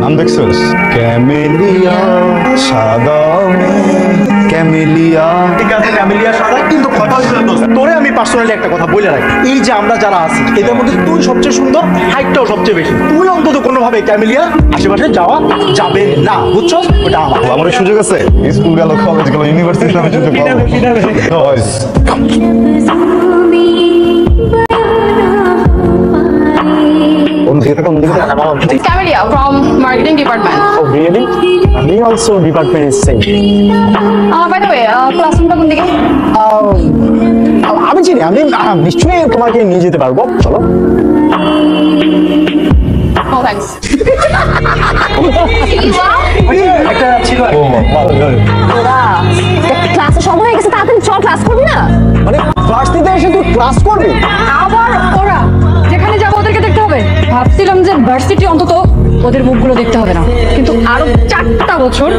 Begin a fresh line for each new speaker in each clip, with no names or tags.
নাম দেখছিস? ক্যামেলিয়া সাদা ক্যামেলিয়া।
ঠিক আছে ক্যামেলিয়া সাদা, কিন্তু কথা হচ্ছে তোরে আমি পার্সোনালি একটা কথা বলে রাখি, এই যে আমরা যারা আছি এদের মধ্যে তুই সবচেয়ে সুন্দর, হাইটটাও সবচেয়ে বেশি। তুই অন্তত কোনোভাবে ক্যামেলিয়া আশেপাশে যাওয়া যাবে না, বুঝছো? ওটা
আমার সুযোগ আছে, স্কুল গেল, কলেজ গেল, ইউনিভার্সিটি আমি সুযোগ পাবো।
Camelia from marketing department.
Oh really? Me also department is same.
By the way, classroom টা কোন দিকে?
আমি চিনি, আমি নিশ্চয়ই তোমাকে নিয়ে যেতে পারবো, চলো।
Oh thanks.
একটা ছিল
ওরা ক্লাসে সময় হয়ে গেছে, তাড়াতাড়ি চল, ক্লাস করবি না?
মানে ভার্সিটিতে এসে তুই ক্লাস করবি?
আবার ওরা যেখানে যাবো ওদেরকে দেখতে হবে। ভাবছিলাম যে ভার্সিটি অন্তত ওদের মুখগুলো দেখতে হবে না, কিন্তু আরো 4টা বছর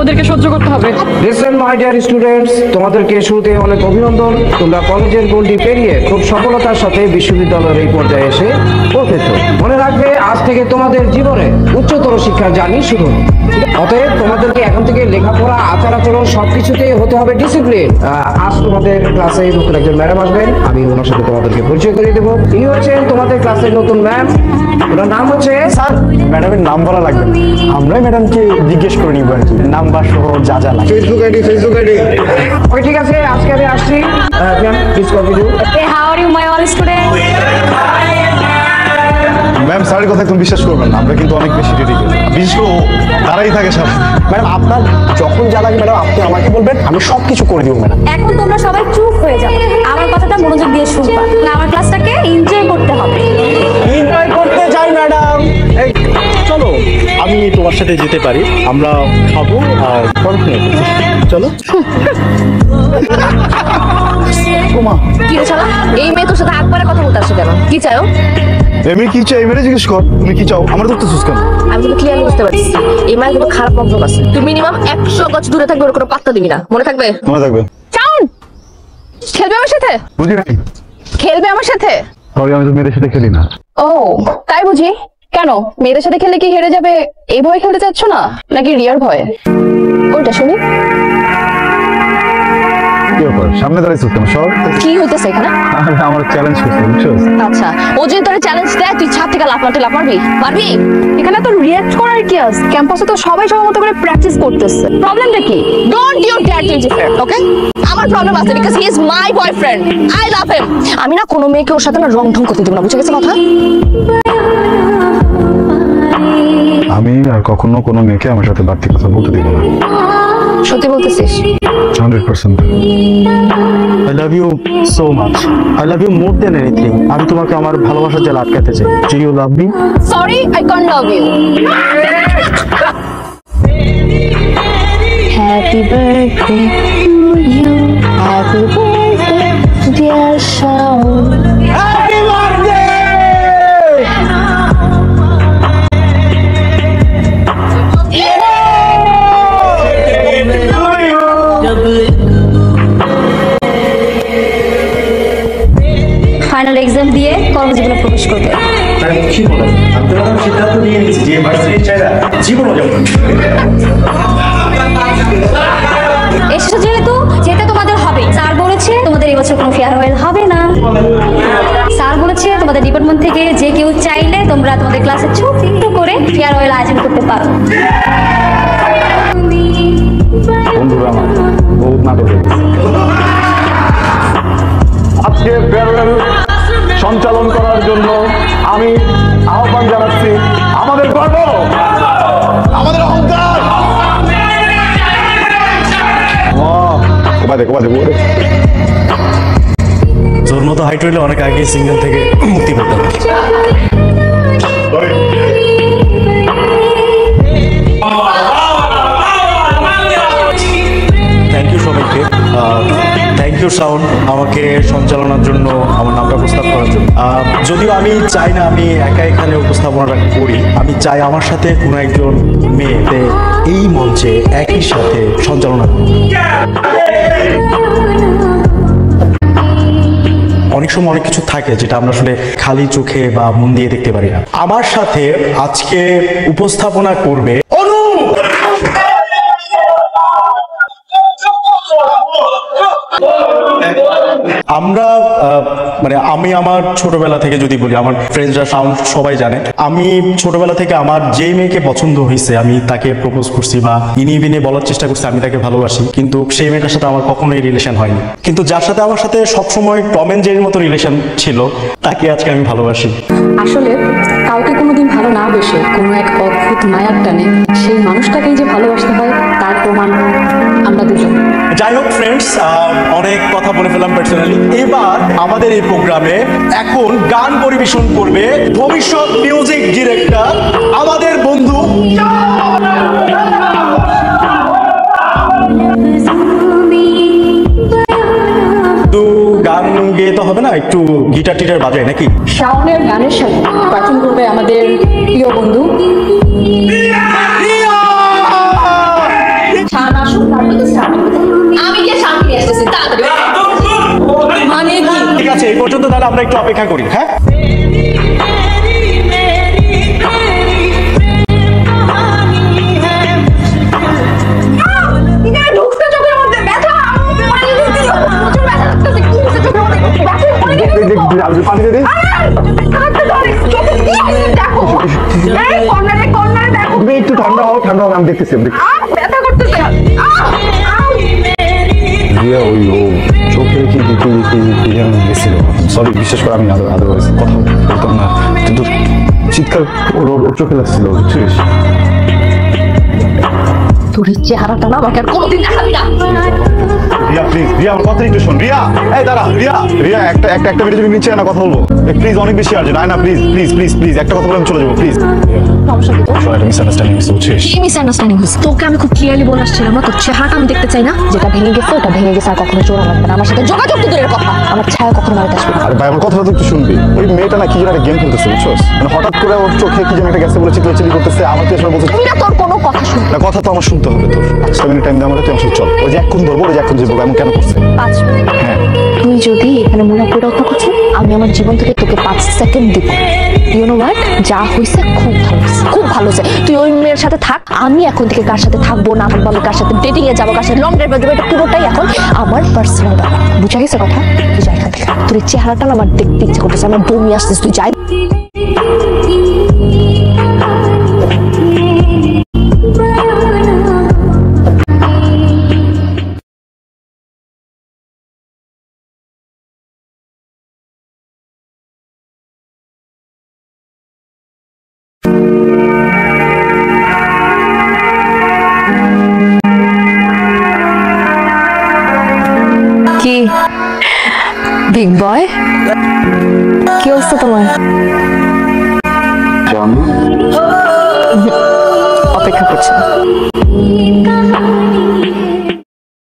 ওদেরকে সহ্য করতে হবে।
লিসেন মাই ডিয়ার স্টুডেন্টস, তোমাদেরকে শুরুতে অনেক অভিনন্দন। তোমরা কলেজের গণ্ডি পেরিয়ে খুব সফলতার সাথে বিশ্ববিদ্যালয়ের এই পর্যায়ে এসে পৌঁছেছো। মনে রাখবে, আজ থেকে তোমাদের জীবনে উচ্চতর শিক্ষার জার্নি শুরু। অতএব তোমাদেরকে এখন থেকে লেখাপড়া, আচার আচরণ সবকিছুতেই হতে হবে ডিসিপ্লিন। আজ তোমাদের ক্লাসে নতুন একজন ম্যাডাম আসবেন, আমি ওনার সাথে তোমাদেরকে পরিচয় করিয়ে দেবো। ইনি হচ্ছেন তোমাদের ক্লাসের নতুন ম্যাম, ওনার নাম হচ্ছে।
স্যার, ম্যাডামের নাম বলা লাগবে, আমরাই ম্যাডামকে জিজ্ঞেস করে নিব আর কি, নাম্বার সহ যা যা লাগে।
ফেসবুক আইডি ওকে, ঠিক আছে, আজকে আমি আসছি। Please continue.
Hey, how are you my all students?
Ma'am, স্যারের কথা তুমি বিশ্বাস করবেন না, আমরা কিন্তু অনেক বেশি ডেডিকেটেড, বিশেষ করে তারাই থাকে সাথে।
ম্যাডাম, আপনার যখন যা লাগে ম্যাডাম আপনি আমাকে বলবেন, আমি সবকিছু করে দিব ম্যাডাম।
এখন তোমরা সবাই চুপ হয়ে যাও, আমার কথাটা মনোযোগ দিয়ে শুনবা। আমার ক্লাসটাকে এনজয় করতে হবে।
এনজয় করতে যাই ম্যাডাম। এই চলো, আমি তোমার সাথে যেতে পারি, আমরা খাবো আর পড়াশোনা করবো, চলো।
কি হয়েছে? এই মেয়ে তোর সাথে একবারে কথা বলতে আসছে কেন? কি চাও?
এমনি কি চাই এবারে জিজ্ঞেস কর, তুমি কি চাও? আমার তো সুস্কান।
আমি কিন্তু ক্লিয়ারলি বুঝতে পারছি এই মায়ের কিন্তু খারাপ মন্তব্য আছে। তুই মিনিমাম 100 গজ দূরে থাকবে, ওর কোনো পাত্তা দিবি না, মনে থাকবে?
মনে থাকবে।
চাউন খেলবে আমার সাথে?
বুঝি নাকি?
খেলবে আমার সাথে?
সরি, আমি তো মেয়েদের সাথে খেলি না।
ও তাই বুঝি। কেন, মেয়েদের সাথে খেললে কি হেরে যাবে এই ভয়ে খেলতে চাচ্ছ না, নাকি রিয়ার ভয়ে? ওইটা শুনি।
কি ব্যাপার, সামনে দাঁড়িয়েছিস কেন? সব
কি হইতেছে এখানে?
আমার চ্যালেঞ্জ করছে, বুঝছো?
আচ্ছা, ও যদি তোর চ্যালেঞ্জ দেয় তুই ছাদ থেকে লাফাতে লাফাবি? পারবি? এখানে তো রিঅ্যাক্ট করার কি আছে? ক্যাম্পাসে তো সবাই সবার মতো করে প্র্যাকটিস করতেছে, প্রবলেমটা কি? Don't you dare to interfere, okay? আমার প্রবলেম আছে because he is my boyfriend, I love him. আমি না কোনো মেয়েকে ওর সাথে না রং ঢং করতে দেব না, বুঝে গেছে কথা?
আমি আর কখনো কোনো মেয়েকে আমার সাথে বাড়তি কথা বলতে দিব না।
সত্যি বলতেছিস?
100%।
I love you so much. I love you more than anything. আমি তোমাকে আমার ভালোবাসার জালে আটকাতে চাই। Do you love me?
Sorry, I can't love you. Happy birthday to you. Happy birthday, dear Shaun.
Happy birthday!
Final exam দিয়ে কর্মজীবনে প্রবেশ করবে।
কি বলেন? আপনারা সিদ্ধান্ত নিয়ে নিয়েছি যে ভার্সিটির চাইরা জীবনও যেমন।
এসেছে যেহেতু যেতে তোমাদের হবে। স্যার বলেছে তোমাদের এবছর কোনো ফেয়ারওয়েল হবে না। স্যার বলেছে তোমাদের ডিপার্টমেন্ট থেকে যে কেউ চাইলে তোমরা তোমাদের ক্লাসে ছোট করে ফেয়ারওয়েল আয়োজন করতে পারো।
বন্ধুরা আমার বহুত নাটক হয়েছে। আজকে ফেয়ারওয়েল সঞ্চালন করার জন্য আমি আহ্বান জানাচ্ছি আমাদের গর্ব, আমাদের অহংকার।
তোর মতো হাইট হইলে অনেক আগে সিঙ্গেল থেকে মুক্তি পেতাম। থ্যাংক ইউ সবাইকে। থ্যাংক ইউ শাওন, আমাকে সঞ্চালনার জন্য আমার নামটা প্রস্তাব করার জন্য। যদিও আমি চাই না আমি একা এখানে উপস্থাপনাটা করি, আমি চাই আমার সাথে কোনো একজন মেয়েতে এই মঞ্চে একই সাথে সঞ্চালনা করুন। অনেক সময় অনেক কিছু থাকে যেটা আমরা আসলে খালি চোখে বা মন দিয়ে দেখতে পারি না। আমার সাথে আজকে উপস্থাপনা করবে অনু। আমরা মানে আমি আমার ছোটবেলা থেকে যদি বলি, আমার ফ্রেন্ডসরা সাউন্ড সবাই জানে, আমি ছোটবেলা থেকে আমার যেই মেয়েকে পছন্দ হয়েছে আমি তাকে প্রপোজ করছি বা ইনি বলার চেষ্টা করছি আমি তাকে ভালোবাসি, কিন্তু সেই মেয়েটার সাথে আমার কখনোই রিলেশন হয়নি। কিন্তু যার সাথে আমার সাথে সবসময় টম এন্ড জেরির মতো রিলেশন ছিল তাকে আজকে আমি ভালোবাসি।
আসলে কাউকে কোনোদিন ভালো না বেসে কোনো এক অদ্ভুত মায়ার টানে সেই মানুষটাকেই যে ভালোবাসতে হয় তার প্রমাণ আমরা দুজন।
যাই হোক ফ্রেন্ডস, অনেক কথা বলে ফেললাম পার্সোনালি। এবার আমাদের এই প্রোগ্রামে এখন গান পরিবেশন করবে ভবিষ্যৎ মিউজিক ডিরেক্টর আমাদের বন্ধু। তো গান গেয়ে তো হবে না, একটু গিটার টিটার বাজায় নাকি?
শাওনের গানের সাথে পারফর্ম করবে আমাদের প্রিয় বন্ধু
আমি কে শান্তি আসতেছি তাড়াতাড়ি।
মানে কি?
ঠিক আছে, এই পর্যন্ত তাহলে আমরা একটু অপেক্ষা করি। হ্যাঁ,
পানি দিয়ে দিই। তুমি একটু ঠান্ডা হও, আমি দেখতেছি। রিয়া ওই ও চোখে কি গেছিল, সরি বিশেষ করে আমি আদারওয়াইজ কথা বলতাম না, কিন্তু চিৎকার ওর চোখে লাগছিল, বুঝছিস?
তোর চেহারাটা না আমাকে আর কোনোদিন দেখাবি না।
রিয়া প্লিজ, রিয়া আমার কথা একটু শোন। রিয়া এই দাঁড়া, রিয়া একটা মিনিট তুমি নিচে না কথা বলবো প্লিজ, অনেক বেশি আর্জেন্ট। না প্লিজ প্লিজ প্লিজ প্লিজ একটা কথা বলে আমি চলে যাবো প্লিজ। একটা মিসআন্ডারস্ট্যান্ডিং হচ্ছে, বুঝছিস?
কি মিসআন্ডারস্ট্যান্ডিং হচ্ছে? তোকে আমি খুব ক্লিয়ারলি বলে আসছিলাম না তোর চেহারাটা আমি দেখতে চাই না। যেটা ভেঙে গেছে ওটা ভেঙে গেছে, আর কখনো জোড়া লাগবে না। আমার সাথে যোগাযোগ তো দূরের কথা, আমার ছায়া কখনো বাড়িতে আসবে না।
আরে ভাই আমার কথাটা তো একটু শুনবি। ওই মেয়েটা না কি যেন একটা গেম খেলতেছে, বুঝছস? মানে হঠাৎ করে ওর চোখে কি যেন একটা গেছে বলে চিল্লাচিল্লি করতেছে, আমার তুই আসলে বলছিস
তুই না তোর কোনো কথা শুনবি
না। কথা তো আমার শুনতে হবে তোর। 5 মিনিট টাইম দে আমাকে, তুই আমার চল। ওই যে এক্ষুন ধরবো, ওই যে এক্ষুন যাবো, এমন কেন করছে?
5 মিনিট।
হ্যাঁ,
তুই যদি এখানে মনে করে রক্ষা করছিস, আমি আমার জীবন থেকে তোকে 5 সেকেন্ড দিব। ইউ নো হোয়াট, যা হয়েছে খুব ভালো হয়েছে, খুব ভালো হয়েছে। তুই ওই মেয়ের সাথে থাক, আমি এখন থেকে কার সাথে থাকবো না থাকবো, আমি কার সাথে ডেটিং এ যাবো, কার সাথে লং ড্রাইভে যাবো, এটা পুরোটাই এখন আমার পার্সোনাল ব্যাপার। বুঝা গেছে কথা? তুই যাই এখান থেকে। তোর এই চেহারাটা না আমার দেখতে ইচ্ছে করতেছে, আমার বমি আসতেছে, তুই যাই। কি বিগ বয়, কি অবস্থা তোমার?